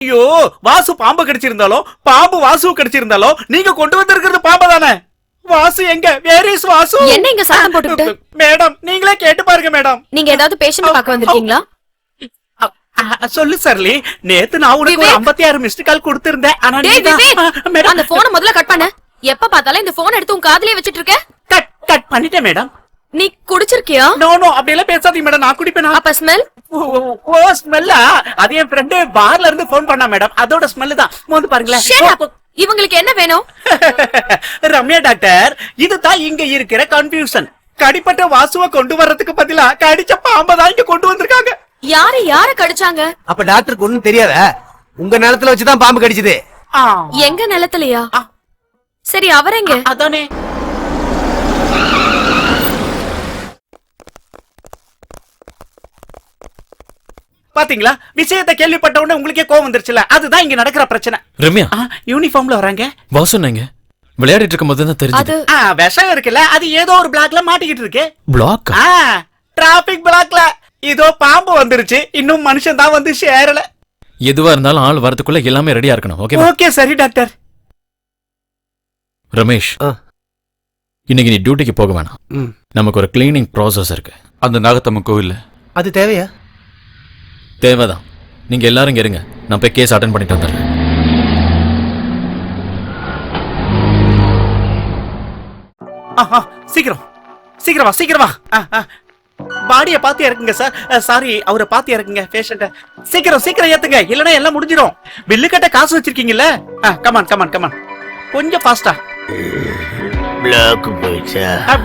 ஐயோ, வாசு பாம்பு கடிச்சிருந்தாலும் பாம்பு வாசு கடிச்சிருந்தாலும் நீங்க கொண்டு வந்திருக்கிறது பாம்பு தானே? வாசு எங்க? Where is Vasu? என்ன இங்க சத்தம் போட்டுட்டு? மேடம் நீங்களே கேட்டு பாருங்க மேடம். நீங்க ஏதாவது பேஷண்ட் பார்க்க வந்திருக்கீங்களா? சொல்லு சர்லி, நேத்து நான் உனக்கு 56 மிஸ்டு கால் கொடுத்திருந்தேன். ஆனா மேடம் அந்த போனை முதல்ல கட் பண்ணு. எப்ப பார்த்தாலும் இந்த போன் எடுத்து உன் காதுலயே வச்சிட்டு இருக்க. கட் பண்ணிட்டேன் மேடம். நீ குடிச்சிருக்கியா? நோ அப்படி எல்லாம் பேசாதீங்க மேடம், நான் குடிப்பேனா? அப்ப ஸ்மெல்? ஓ ஸ்மெல்லா? அது என் ஃப்ரெண்ட் பார்ல இருந்து போன் பண்ணா மேடம், அதோட ஸ்மெல் தான். வந்து பாருங்களேன். இவங்களுக்கு என்ன வேணும்? ரம்யா டாக்டர், இதுதான் இங்க இருக்கிற கன்ஃபியூஷன். கடிப்பட்ட வாசுவ கொண்டு வர்றதுக்கு பதிலா கடிச்ச பாம்பை தான் இங்க கொண்டு வந்திருக்காங்க. யார கடிச்சாங்க? அப்ப டாக்டருக்கு ஒண்ணும் தெரியாதா? உங்க நிலத்துல வச்சுதான் பாம்பு கடிச்சது. எங்க நிலத்திலயா? சரி, அவரெங்க? அதானே. பாத்தீங்களா, விஷயத்தை கேள்விப்பட்ட உடனே உங்களுக்கே கோவம் வந்துருச்சுல. அதுதான் இங்க நடக்கிற பிரச்சனை. ரம்யா யூனிஃபார்ம்ல வராங்க. பாஸ் சொன்னீங்க விளையாடிட்டு இருக்கும் போது தான் தெரிஞ்சது. விஷம் இருக்குல்ல, அது ஏதோ ஒரு பிளாக்ல மாட்டிக்கிட்டு இருக்கு. பிளாக்? டிராபிக் பிளாக்ல. இதோ பாம்பு வந்துருச்சு, இன்னும் மனுஷன் தான் வந்து சேரல. எதுவா இருந்தாலும் ஆள் வரதுக்குள்ள எல்லாமே ரெடியா இருக்கணும். ஓகே ஓகே சரி டாக்டர். ரமேஷ், இன்னைக்கு நீ டியூட்டிக்கு போக வேணாம். நமக்கு ஒரு கிளீனிங் ப்ராசஸ் இருக்கு. அந்த நாகத்தம்மன் கோவில்ல. அது தேவையா? தேவைதான். நீங்க எல்லாரும் இங்க இருங்க, நான் போய் கேஸ் அட்டெண்ட் பண்ணிட்டு வந்துடுறேன். சீக்கிரம் வா. பாடிய பாத்து இறக்குங்க சார். சாரி, அவரை பாத்து இறக்குங்க பேஷண்ட. சீக்கிரம் ஏத்துங்க, இல்லனா எல்லாம் முடிஞ்சிரும். பில்லு கட்ட காசு வச்சிருக்கீங்கல்ல. கமான் கொஞ்சம் ஃபாஸ்டா.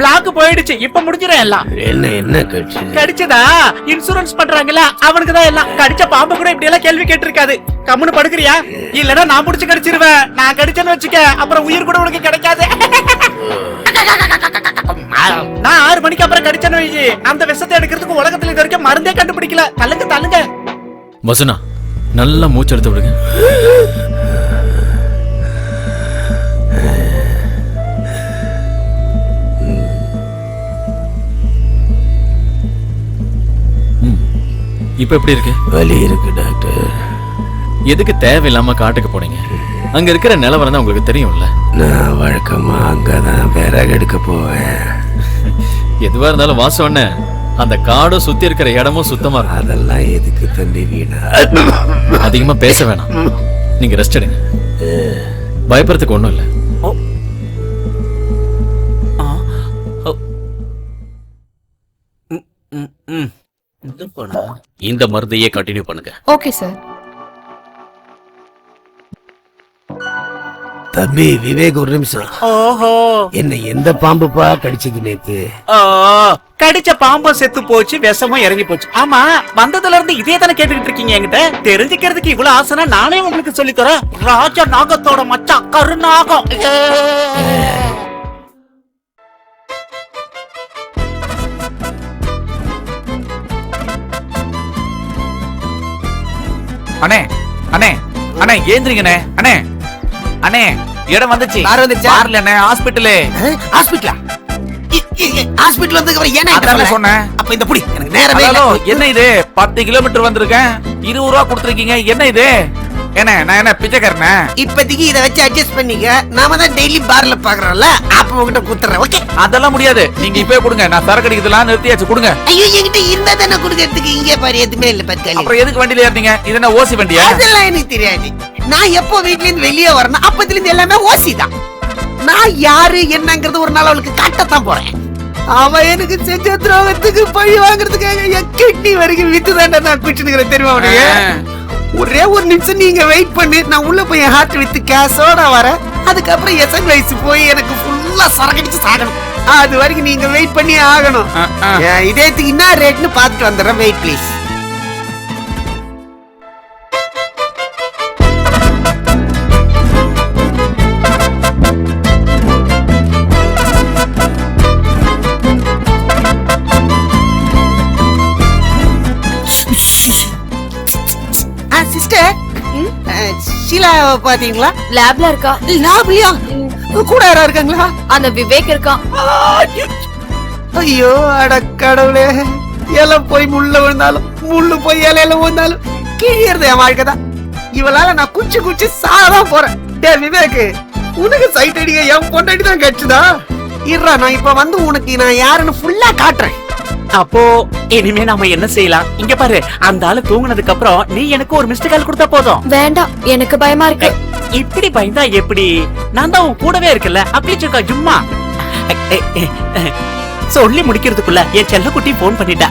பிளாக் போயிடுச்சு, இப்ப முடிஞ்சிரும் எல்லாம். என்ன கடிச்சதா இன்சூரன்ஸ் பண்றாங்கல்ல, அவனுக்கு தான் எல்லாம். கடிச்ச பாம்பு கூட இப்படி எல்லாம் கேள்வி கேட்டிருக்காது. கம்முன்னு படுக்கிறியா? இல்லனா நான் புடிச்சு கடிச்சிருவேன். நான் கடிச்சேன்னு வச்சுக்க, அப்புறம் உயிர் கூட உனக்கு கிடைக்காது. நான் 6 மணிக்கு அப்புறம் கடிச்சேன்னு வையி, அந்த விஷத்தை எடுக்கிறதுக்கு உலகத்துல இது வரைக்கும் மருந்தே கண்டுபிடிக்கல. தள்ளுங்க. வசனா, நல்லா மூச்சு எடுத்து விடுங்க. இப்ப எப்படி இருக்கு? வலி இருக்கு டாக்டர். எதுக்கு தேவையில்லாம காட்டுக்கு போனீங்க? அங்க இருக்கிற நிலவரம் தான் உங்களுக்கு தெரியும்ல. நான் வழக்கமா அங்கதான் விறகு எடுக்க போவேன். எதுவா இருந்தாலும் வாசம் அந்த காடும் சுத்தி இருக்கிற இடமும் சுத்தமா இருக்கும். அதெல்லாம் எதுக்கு தம்பி வீணா? அதிகமா பேச வேணாம், நீங்க ரெஸ்ட் எடுங்க. பயப்படுறதுக்கு ஒண்ணும் இல்ல. இந்த மருந்தையே கண்டினியூ பண்ணுங்க. Okay sir. தம்பி விவேக், ஒரு நிமிஷம். ஓஹோ, என்ன எந்த பாம்புப்பா கடிச்சது நேத்து? கடிச்ச பாம்பும் செத்து போச்சு, விஷமும் இறங்கி போச்சு. ஆமா, வந்ததுல இருந்து இதே தானே கேட்டுக்கிட்டு இருக்கீங்க என்கிட்ட. தெரிஞ்சுக்கிறதுக்கு இவ்வளவு ஆசைனா நானே உங்களுக்கு சொல்லி தரேன். ராஜ நாகத்தோட மச்சான் கருநாகம். அண்ணே ஏந்திரிங்கண்ணே. அண்ணே இடம் வந்துச்சு. பார்ல அண்ணே, ஹாஸ்பிடலு. ஹாஸ்பிடல் வந்து என்ன சொன்னேன்? அப்ப இந்த புடி எனக்கு நேரமே இல்ல. என்ன இது 10 கிலோமீட்டர் வந்திருக்கேன், 20 ரூபா கொடுத்துருக்கீங்க. என்ன இது? நான் என்ன பிச்சைக்காரனா? இப்போதைக்கு இத வச்சு அட்ஜஸ்ட் பண்ணிக்க. நாம தான் டெய்லி பார்ல பாக்குறோம்ல, அப்ப உங்ககிட்ட குத்துறேன். ஓகே? அதெல்லாம் முடியாது, நீங்க இப்பவே கொடுங்க. நான் சரக்கு அடிக்கிறதுலாம் நிறுத்தியாச்சு, கொடுங்க. ஐயோ, என்கிட்ட இருந்தா தானே கொடுக்கிறதுக்கு. இங்கே பாரு, எதுவுமே இல்ல. பத்தாலி. அப்புறம் எதுக்கு வண்டியில ஏறீங்க? இது என்ன ஓசி வண்டியா? அதெல்லாம் எனக்கு தெரியாது. நான் எப்போ வீட்ல இருந்து வெளியே வரணும், அப்பத்துல இருந்து எல்லாமே ஓசி தான். நான் யாரு என்னங்கிறது ஒரு நாள் அவளுக்கு காட்டத்தான் போறேன். அவ எனக்கு செஞ்ச துரோகத்துக்கு பழி வாங்குறதுக்காக என் கிட்னி வரைக்கும் வித்து தாண்டா நான் குடிச்சுக்கிறேன். தெரியுமா உனக்கு? ஒரே ஒரு நிமிஷம் நீங்க வெயிட் பண்ணி, நான் உள்ள போய் என் ஹார்ட் வித்து கேஸோட வரேன். அதுக்கப்புறம் எசன் வயசு போய் எனக்கு ஃபுல்லா சரக்கடிச்சு சாகணும். அது வரைக்கும் நீங்க வெயிட் பண்ணி ஆகணும். இதயத்துக்கு என்ன ரேட்னு பாத்துட்டு வந்துடுறேன். Wait please. சிஸ்டர், ஷீலா பாத்தீங்களா? லேப்ல இருக்கா? லேப்லயா? கூட யாரா இருக்காங்களா? அந்த விவேக் இருக்கான். ஐயோ அட கடவுளே, இலை போய் முள்ள விழுந்தாலும் முள்ளு போய் இலையில விழுந்தாலும் கிழியறது என் வாழ்க்கை தான். இவளால நான் குச்சி சாதான் போறேன். டேய் விவேக், உனக்கு சைட் அடிக்க என் பொண்டாட்டி தான் கிடைச்சுதா? இருடா, நான் இப்ப வந்து உனக்கு நான் யாருன்னு ஃபுல்லா காட்டுறேன். அப்போ இனிமே நாம என்ன செய்யலாம்? இங்க பாரு, அந்த ஆளு தூங்குனதுக்கு அப்புறம் நீ எனக்கு ஒரு மிஸ்டு கால் கொடுத்தா போதும். வேண்டாம், எனக்கு பயமா இருக்கு. இப்படி பயந்தா எப்படி? நான் தான் உன் கூடவே இருக்கல, அப்படியே சுக்கா சும்மா. சொல்லி முடிக்கிறதுக்குள்ள என் செல்லக்குட்டி போன் பண்ணிட்டா.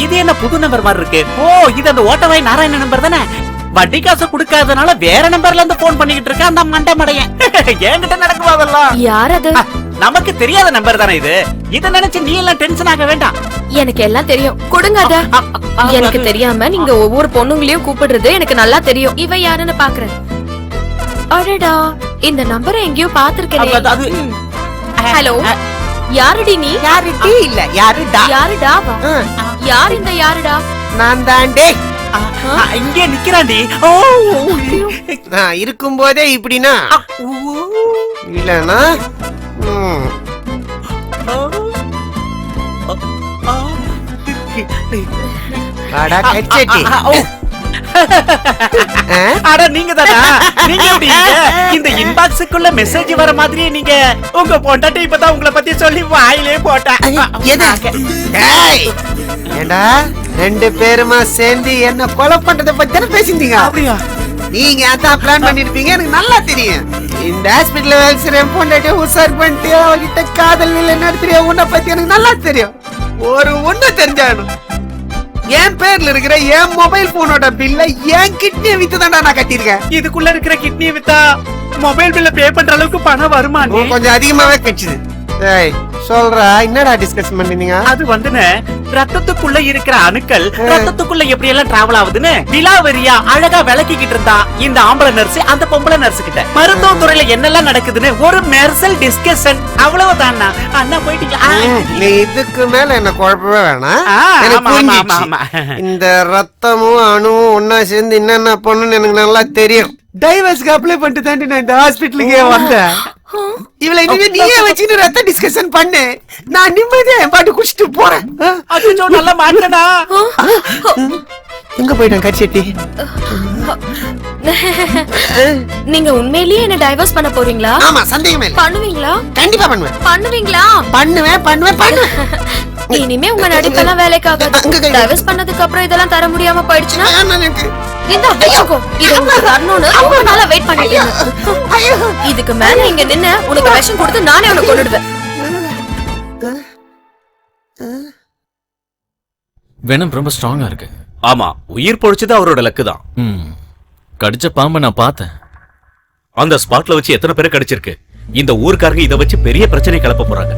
இது என்ன புது நம்பர் மாதிரி இருக்கு? ஓ, இது அந்த ஓட்டவாய் நாராயண நம்பர் தானே. வட்டி காசு கொடுக்காதனால வேற நம்பர்ல இருந்து போன் பண்ணிக்கிட்டு இருக்க அந்த மண்டை மடையன். என்கிட்ட நடக்குமா அதெல்லாம்? யார் அது? நமக்கு தெரியாத நம்பர் தானே இது. இத நினைச்சு நீ எல்லாம் டென்ஷன் ஆக வேண்டாம். எனக்கு எல்லாம் தெரியும், கொடுங்க அத. எனக்கு தெரியாம நீங்க ஒவ்வொரு பொண்ணுங்களையும் கூப்பிடுறது எனக்கு நல்லா தெரியும். இவ யாருன்னு பாக்குறேன். அடடா, இந்த நம்பரை எங்கேயோ பாத்திருக்கேன். ஹலோ, யாருடி நீ? யாருடி இல்ல, யாருடா? யாருடா? யார் இந்த யாருடா? நான் தாண்டே. இங்கே நிக்கிறாண்டி. ஓ, நான் இருக்கும் போதே இப்படினா இல்லனா அடா கச்சேட்டி. அட நீங்க தானா? நீங்க எப்படி இந்த இன்பாக்ஸுக்குள்ள மெசேஜ் வர மாதிரியே நீங்க உங்க பொண்டாட்டி இப்பதான் உங்களை பத்தி சொல்லி வாயிலே போட்டா. ஏண்டா, ரெண்டு பேருமா சேர்ந்து என்ன கொலை பண்றத பத்தி பேசிட்டீங்க. அப்படியா? நீங்க அதான் பிளான் பண்ணிருப்பீங்க, எனக்கு நல்லா தெரியும். இந்த ஹாஸ்பிடல்ல வேலை செய்யற பொண்டாட்டி உசார் பண்ணிட்டு அவகிட்ட காதல் இல்லை நடத்துறிய உன்னை பத்தி எனக்கு நல்லா தெரியும். ஒரு ஒண்ணு தெரிஞ்சாடும், என் பேர்ல இருக்கிற என் மொபைல் போனோட பில்ல என் கிட்னியை வித்து தான்டா நான் கட்டிருக்கேன். இதுக்குள்ள இருக்கிற கிட்னியை வித்தா மொபைல் பில்ல பே பண்ற அளவுக்கு பணம் வருமா? கொஞ்சம் அதிகமாவே கிடைச்சது. சொல்றா, என்னடா டிஸ்கஸ் பண்ணீங்க? அது வந்துன்னு ரத்தத்துக்குள்ள இருக்கிற அணுக்கள் ரத்தத்துக்குள்ள எப்படி எல்லாம் டிராவல் ஆகுதுன்னு விலாவரியா அழகா விளக்கிக்கிட்டு இருந்தா இந்த ஆம்பளை நர்ஸ் அந்த பொம்பளை நர்ஸ் கிட்ட. மருத்துவ துறையில என்னெல்லாம் நடக்குதுன்னு ஒரு மெர்சல் டிஸ்கஷன். அவ்வளவுதான். அண்ணா போயிட்டீங்களா? நீ இதுக்கு மேல என்ன குழப்பவே வேணாம். எனக்கு புரிஞ்சிடுச்சு. இந்த ரத்தமும் அணுவும் ஒன்னா சேர்ந்து என்னென்ன பண்ணுன்னு எனக்கு நல்லா தெரியும். டைவர்ஸ்க்கு அப்ளை பண்ணிட்டு தாண்டி நான் இந்த ஹாஸ்பிட்டலுக்கே வந்தேன். இவளை இனிமே நீயே வச்சுட்டு ரத்த டிஸ்கஷன் பண்ணு. நான் நிம்மதியா என் பாட்டு குடிச்சிட்டு போறேன். அச்சோ, நல்லா மாட்டடா. எங்க போயிட்டேன் கட்செட்டி? நீங்க உண்மையிலேயே என்ன டைவர்ஸ் பண்ண போறீங்களா? ஆமா, சந்தேகமே இல்ல. பண்ணுவீங்களா? கண்டிப்பா பண்ணுவேன். பண்ணுவீங்களா? பண்ணுவேன். இனிமே உங்க நடிப்பெல்லாம் வேலைக்காகாது. டைவர்ஸ் பண்ணதுக்கு அப்புறம் இதெல்லாம் தர முடியாம போயிடுச்சுன்னா இந்த வச்சுக்கோ, இது உங்களுக்கு தரணும்னு ரொம்ப நாளா வெயிட் பண்ணிட்டேன். இதுக்கு மேல இங்க நின்னு உனக்கு விஷம் கொடுத்து நானே உனக்கு கொன்னுடுவேன். வெனம் ரொம்ப ஸ்ட்ராங்கா இருக்கு. ஆமா, உயிர் பொழிச்சது அவரோட லக்கு தான். கடிச்ச பாம்பை நான் பார்த்தேன். அந்த ஸ்பாட்ல வச்சு எத்தனை பேரை கடிச்சிருக்கு. இந்த ஊர்க்காரங்க இத வச்சு பெரிய பிரச்சனை கிளப்ப போறாங்க.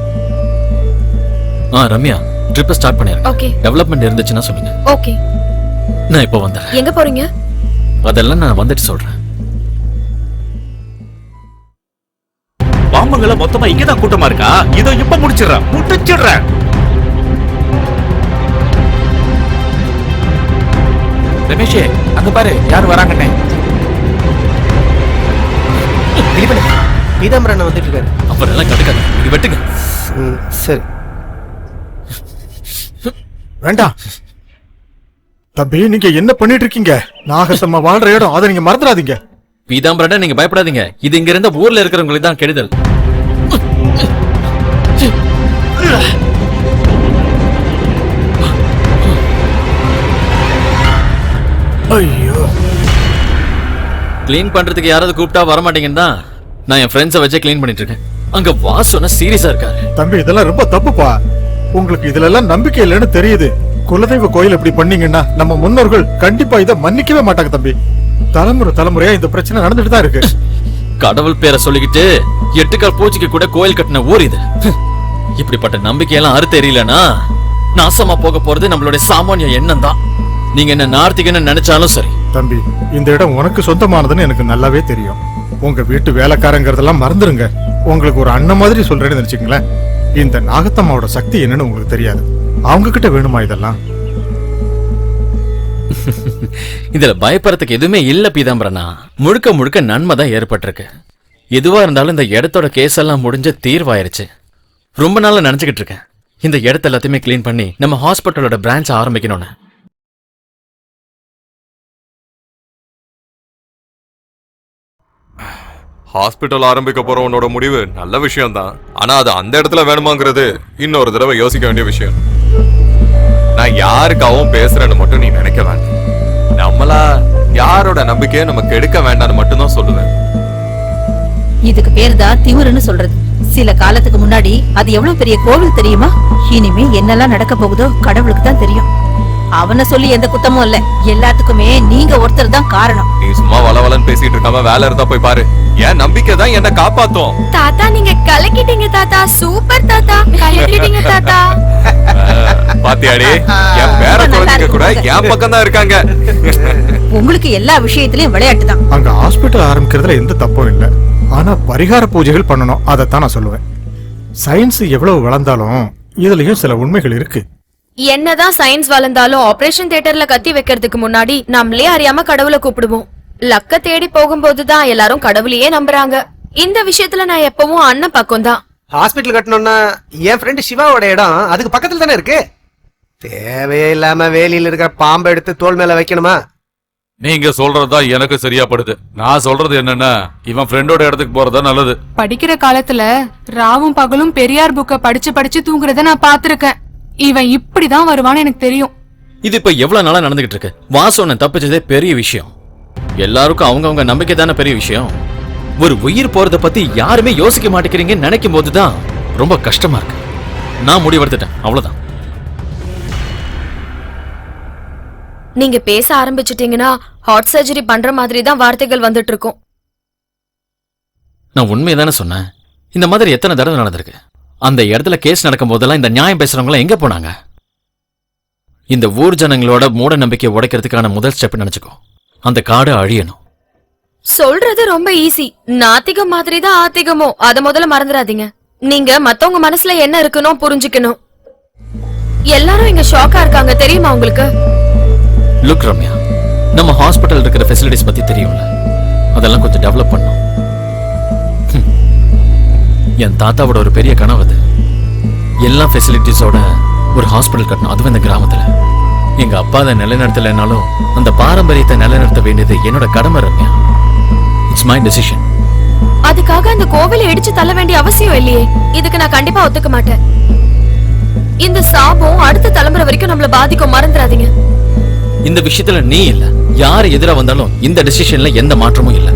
ரம்யா, ட்ரிப் ஸ்டார்ட் பண்ணிருங்க. ஓகே. டெவலப்மெண்ட் இருந்துச்சுன்னா சொல்லுங்க. ஓகே. நான் இப்போ வந்துறேன். எங்க போறீங்க? அதெல்லாம் நான் வந்துட்டு சொல்றேன். பாம்புங்கள மொத்தமா இங்கதான் கூட்டமா இருக்கா? இதோ இப்ப முடிச்சிடுறேன். ரமேஷே, அங்க பாரு யார் வராங்கன்னு. பீதாம்பரன் வந்துட்டு இருக்காரு. அப்புறம் எல்லாம் கடுக்காது, நீங்க வெட்டுங்க. சரி. வேண்டாம் தம்பி, நீங்க என்ன பண்ணிட்டு இருக்கீங்க? நாகசம்மா வாழ்ற இடம், அதை நீங்க மறந்துடாதீங்க. பீதாம்பரன், நீங்க பயப்படாதீங்க. இது இங்க இருந்த ஊர்ல இருக்கிறவங்களுக்கு தான் கெடுதல். ஐயோ, கிளீன் பண்றதுக்கு யாராவது கூப்பிட்டா வரமாட்டீங்கன்னா நான் என் ஃப்ரெண்ட்ஸை வச்சு கிளீன் பண்ணிட்டு இருக்கேன். அங்க வாசனை சீரியஸா இருக்காரு. தம்பி, இதெல்லாம் ரொம்ப தப்புப்பா. உங்களுக்கு இதுல எல்லாம் நம்பிக்கை இல்லைன்னு தெரியுது. குலதெய்வ கோயில் இப்படி பண்ணீங்கன்னா நம்ம முன்னோர்கள் கண்டிப்பா இதை மன்னிக்கவே மாட்டாங்க தம்பி. தலைமுறையா இந்த பிரச்சனை நடந்துட்டு தான் இருக்கு. கடவுள் பேரை சொல்லிக்கிட்டு 8 கால் பூச்சிக்கு கூட கோயில் கட்டின ஊர் இது. இப்படிப்பட்ட நம்பிக்கையெல்லாம் அறுத்து தெரியலனா நாசமா போக போறது நம்மளுடைய சாமானிய எண்ணம் தான். நீங்க என்ன நார்த்திகன்னு நினைச்சாலும் சரி. தம்பி, இந்த இடம் உனக்கு சொந்தமானதுன்னு எனக்கு நல்லாவே தெரியும். உங்க வீட்டு வேலைக்காரங்கிறதெல்லாம் மறந்துருங்க. உங்களுக்கு ஒரு அண்ணன் மாதிரி சொல்றேன்னு நினைச்சுங்களேன். இந்த நாகத்தம்மாவோட சக்தி என்னன்னு உங்களுக்கு தெரியாது. அவங்க கிட்ட வேணுமா இதெல்லாம்? இதுல பயப்படுறதுக்கு எதுவுமே இல்ல பீதாம்பரனா. முழுக்க முழுக்க நன்மை தான் ஏற்பட்டிருக்கு. எதுவா இருந்தாலும் இந்த இடத்தோட கேஸ் எல்லாம் முடிஞ்ச தீர்வாயிருச்சு. ரொம்ப நாளா நினைச்சுக்கிட்டு இருக்கேன் இந்த இடத்த எல்லாத்தையுமே கிளீன் பண்ணி நம்ம ஹாஸ்பிட்டலோட பிரான்ச் ஆரம்பிக்கணும்னு. ஹாஸ்பிட்டல் ஆரம்பிக்க போற உன்னோட முடிவு நல்ல விஷயம் தான். ஆனா அது அந்த இடத்துல வேணுமாங்கிறது இன்னொரு தடவை யோசிக்க வேண்டிய விஷயம். நான் யாருக்காகவும் பேசுறேன்னு மட்டும் நீ நினைக்க வேண்டாம். நம்மளா யாரோட நம்பிக்கையை நம்ம கெடுக்க வேண்டாம்னு மட்டும்தான் சொல்லுவேன். இதுக்கு பேர் தான் திமிருன்னு சொல்றது. சில காலத்துக்கு முன்னாடி அது எவ்வளவு பெரிய கோவில் தெரியுமா? இனிமே என்னெல்லாம் நடக்க போகுதோ கடவுளுக்கு தான் தெரியும். அவனை சொல்லி எந்த குத்தமும் இல்ல, எல்லாத்துக்குமே நீங்க ஒருத்தர் தான் காரணம். நீ சும்மா வளவலன்னு பேசிட்டு இருக்காம வேலை இருந்தா போய் பாரு. என் நம்பிக்கை தான் என்ன காப்பாத்தும். தாத்தா நீங்க கலக்கிட்டீங்க தாத்தா. சூப்பர் தாத்தா, கலக்கிட்டீங்க தாத்தா. பாத்தியாடி, என் பேர குழந்தைங்க கூட என் பக்கம் தான் இருக்காங்க. உங்களுக்கு எல்லா விஷயத்திலயும் விளையாட்டு தான். அங்க ஹாஸ்பிட்டல் ஆரம்பிக்கிறதுல எந்த தப்பும் இல்ல. ஆனா பரிகார பூஜைகள் பண்ணணும், அதைத்தான் நான் சொல்லுவேன். சயின்ஸ் எவ்வளவு வளர்ந்தாலும் இதுலயும் சில உண்மைகள் இருக்கு. என்னதான் சயின்ஸ் வளர்ந்தாலும் ஆபரேஷன் தியேட்டர்ல கத்தி வைக்கிறதுக்கு முன்னாடி நம்மளே அறியாம கடவுளை கூப்பிடுவோம். லக்க தேடி போகும்போதுதான் எல்லாரும் கடவுளையே நம்புறாங்க. இந்த விஷயத்துல நான் எப்பவும் அண்ணன் பக்கம் தான். ஹாஸ்பிட்டல் கட்டணும்னா என் ஃப்ரெண்டு சிவாவோட இடம் அதுக்கு பக்கத்துல தானே இருக்கு. தேவையே இல்லாம வேலியில இருக்கிற பாம்பை எடுத்து தோல் மேல வைக்கணுமா? நீங்க சொல்றதுதான் எனக்கு சரியா படுது. நான் சொல்றது என்னன்னா, இவன் ஃப்ரெண்டோட இடத்துக்கு போறதா நல்லது. படிக்கிற காலத்துல ராவும் பகலும் பெரியார் புக்க படிச்சு படிச்சு தூங்குறத நான் பாத்திருக்கேன். இவன் இப்படிதான் வருவான்னு எனக்கு தெரியும். இது இப்ப எவ்வளவு நாளா நடந்துகிட்டு இருக்கு. வாசோன தப்பிச்சதே பெரிய விஷயம். எல்லாருக்கும் அவங்கவங்க நம்பிக்கை தானே பெரிய விஷயம். ஒரு உயிர் போறத பத்தி யாருமே யோசிக்க மாட்டேங்கிறீங்கன்னு நினைக்கும் போதுதான் ரொம்ப கஷ்டமா இருக்கு. நான் முடிவெடுத்துட்டேன், அவ்வளவுதான். நீங்க பேச ஆரம்பிச்சிட்டீங்கன்னா ஹார்ட் சர்ஜரி பண்ற மாதிரி தான் வார்த்தைகள் வந்துட்டு இருக்கும். நான் உண்மையதானே சொன்னேன். இந்த மாதிரி எத்தனை தடவை நடந்திருக்கு. அந்த இடத்துல கேஸ் நடக்கும் போதெல்லாம் இந்த நியாயம் பேசுறவங்க எங்க போனாங்க? இந்த ஊர் ஜனங்களோட மூட நம்பிக்கையை உடைக்கிறதுக்கான முதல் ஸ்டெப் நினைச்சுக்கோ. அந்த காடு அழியணும். சொல்றது ரொம்ப ஈஸி. நாத்திகம் மாதிரி தான் ஆத்திகமோ, அத முதல்ல மறந்துடாதீங்க. நீங்க மத்தவங்க மனசுல என்ன இருக்குன்னு புரிஞ்சுக்கணும். எல்லாரும் இங்க ஷாக்கா இருக்காங்க தெரியுமா உங்களுக்கு? லுக் ரம்யா, நம்ம ஹாஸ்பிட்டல் இருக்கிற ஃபெசிலிட்டிஸ் பத்தி தெரியும்ல, அதெல்லாம் கொஞ்சம் டெவலப் பண்ணும். என் தாத்தாவோட ஒரு பெரிய கனவு அது. எல்லா ஃபெசிலிட்டிஸோட ஒரு ஹாஸ்பிட்டல் கட்டணும், அதுவும் இந்த கிராமத்துல. எங்க அப்பா அதை நிலைநிறுத்தலைனாலும் அந்த பாரம்பரியத்தை நிலைநிறுத்த வேண்டியது என்னோட கடமை ரம்யா. It's my decision. அதுக்காக அந்த கோவிலை இடிச்சு தள்ள வேண்டிய அவசியம் இல்லையே. இதுக்கு நான் கண்டிப்பா ஒத்துக்க மாட்டேன். இந்த சாபம் அடுத்த தலைமுறை வரைக்கும் நம்மள பாதிக்கும், மறந்துடாதீங்க. இந்த விஷயத்துல நீ இல்ல, யாரு எதிரா வந்தாலும் இந்த டெசிஷன்ல எந்த மாற்றமும் இல்ல.